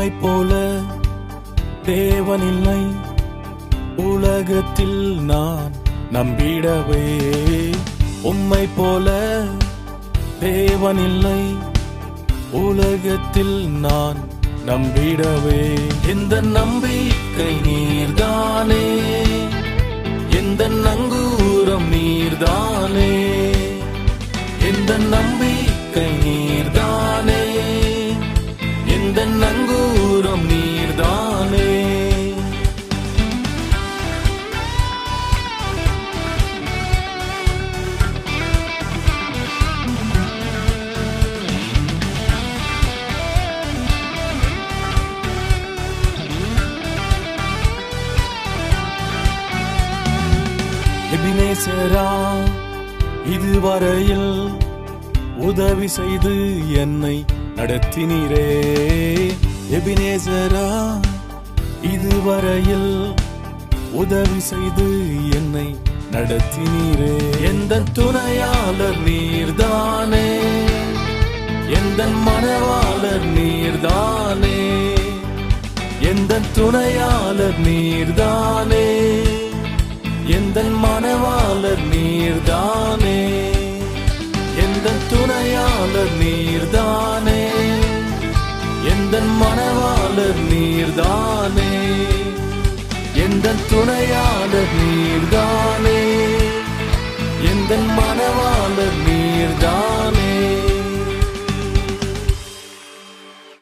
உம்மை போல தேவனில்லை உலகத்தில் நான் நம்பிடவே. உம்மை போல தேவனில்லை உலகத்தில் நான் நம்பிடவே. எந்த நம்பிக்கை நீர்தானே, எந்த நங்கூரம் நீர்தானே, எந்த நம்பிக்கை நீர்தானே, எந்த நங்கூரம் நீர்தானே. எபினேசரா இதுவரையில் உதவி செய்து என்னை நடத்தினீரே. எபினேசரா இதுவரையில் உதவி செய்து என்னை நடத்தினீரே. எந்த துணையாளர் நீர்தானே, எந்த மனவாளர் நீர்தானே, எந்த துணையாளர் நீர்தானே, எந்த மனவாளர் நீர்தானே, எந்த துணையாளர் நீர்தானே, எந்த மனவாளர் நீர்தானே, எந்த துணையாளர் நீர்தானே, எந்த மனவாளர்